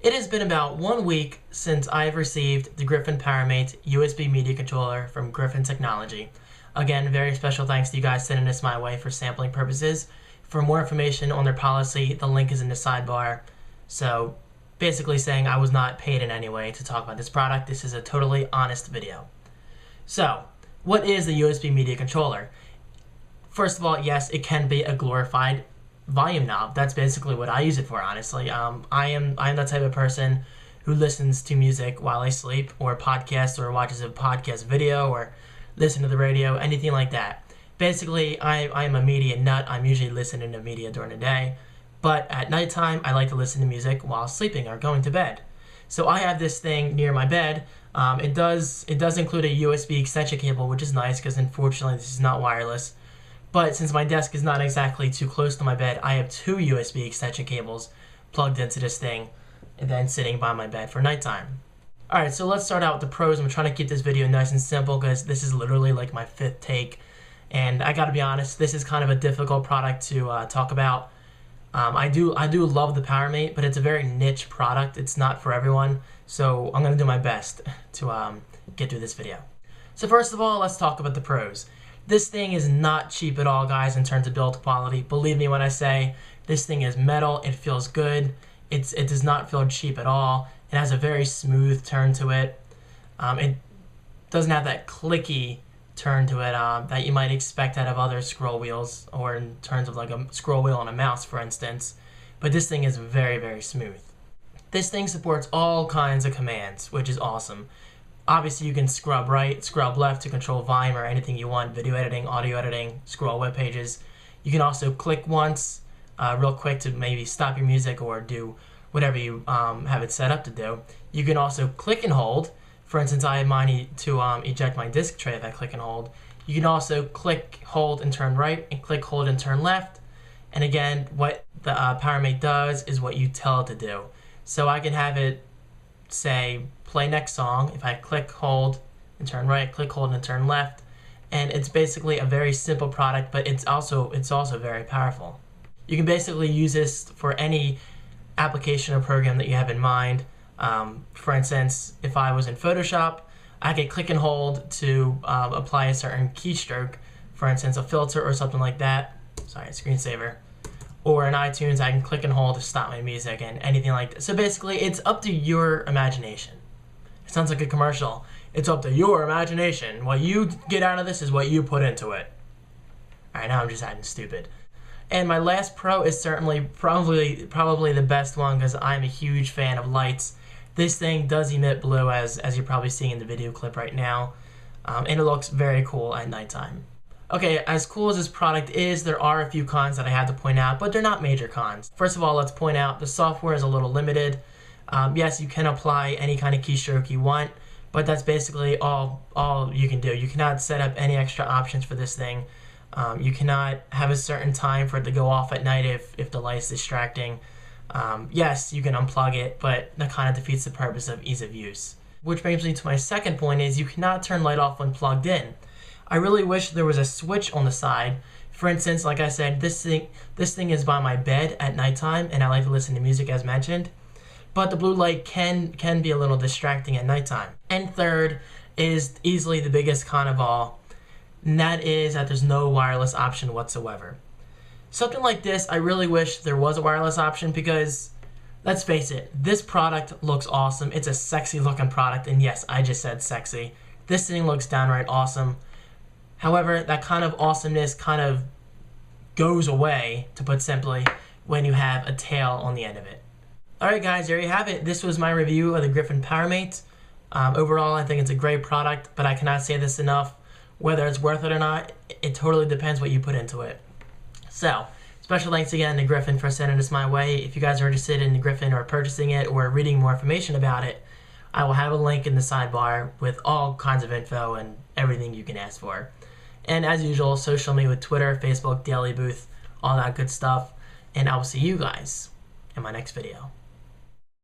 It has been about 1 week since I have received the Griffin PowerMate USB media controller from Griffin Technology. Again, very special thanks to you guys sending this my way for sampling purposes. For more information on their policy, the link is in the sidebar. So, basically saying I was not paid in any way to talk about this product. This is a totally honest video. So, what is the USB media controller? First of all, yes, it can be a glorified volume knob. That's basically what I use it for, honestly. I am the type of person who listens to music while I sleep, or podcasts, or watches a podcast video, or listen to the radio, anything like that. Basically, I am a media nut. I'm usually listening to media during the day, but at nighttime, I like to listen to music while sleeping or going to bed. So I have this thing near my bed. It does include a USB extension cable, which is nice because unfortunately this is not wireless. But since my desk is not exactly too close to my bed, I have 2 USB extension cables plugged into this thing and then sitting by my bed for nighttime. Alright, so let's start out with the pros. I'm trying to keep this video nice and simple because this is literally like my 5th take. And I gotta be honest, this is kind of a difficult product to talk about. I do love the PowerMate, but it's a very niche product. It's not for everyone. So I'm gonna do my best to get through this video. So first of all, let's talk about the pros. This thing is not cheap at all, guys, in terms of build quality. Believe me when I say this thing is metal. It feels good. It does not feel cheap at all. It has a very smooth turn to it. It doesn't have that clicky turn to it that you might expect out of other scroll wheels, or in terms of like a scroll wheel on a mouse, for instance. But this thing is very, very smooth. This thing supports all kinds of commands, which is awesome. Obviously, you can scrub right, scrub left to control volume or anything you want, video editing, audio editing, scroll web pages. You can also click once real quick to maybe stop your music or do whatever you have it set up to do. You can also click and hold. For instance, I have mine to eject my disk tray if I click and hold. You can also click, hold, and turn right, and click, hold, and turn left. And again, what the PowerMate does is what you tell it to do. So I can have it say, play next song. If I click, hold, and turn right, click, hold, and turn left. And it's basically a very simple product, but it's also very powerful. You can basically use this for any application or program that you have in mind. For instance, if I was in Photoshop, I could click and hold to apply a certain keystroke, for instance, a filter or something like that. Sorry, screensaver. Or in iTunes, I can click and hold to stop my music and anything like that. So basically, it's up to your imagination. It sounds like a commercial. It's up to your imagination. What you get out of this is what you put into it. Alright, now I'm just acting stupid. And my last pro is certainly probably the best one because I'm a huge fan of lights. This thing does emit blue, as you're probably seeing in the video clip right now. And it looks very cool at nighttime. Okay, as cool as this product is, there are a few cons that I have to point out, but they're not major cons. First of all, let's point out the software is a little limited. Yes, you can apply any kind of keystroke you want, but that's basically all you can do. You cannot set up any extra options for this thing. You cannot have a certain time for it to go off at night if the light's distracting. Yes, you can unplug it, but that kind of defeats the purpose of ease of use. Which brings me to my second point is you cannot turn light off when plugged in. I really wish there was a switch on the side. For instance, like I said, this thing is by my bed at nighttime, and I like to listen to music as mentioned. But the blue light can be a little distracting at nighttime. And third is easily the biggest con of all, and that is that there's no wireless option whatsoever. Something like this, I really wish there was a wireless option because, let's face it, this product looks awesome. It's a sexy looking product, and yes, I just said sexy. This thing looks downright awesome. However, that kind of awesomeness kind of goes away, to put simply, when you have a tail on the end of it. Alright guys, there you have it. This was my review of the Griffin PowerMate. Overall, I think it's a great product, but I cannot say this enough. Whether it's worth it or not, it totally depends what you put into it. So, special thanks again to Griffin for sending this my way. If you guys are interested in the Griffin or purchasing it or reading more information about it, I will have a link in the sidebar with all kinds of info and everything you can ask for. And as usual, social me with Twitter, Facebook, Daily Booth, all that good stuff. And I will see you guys in my next video.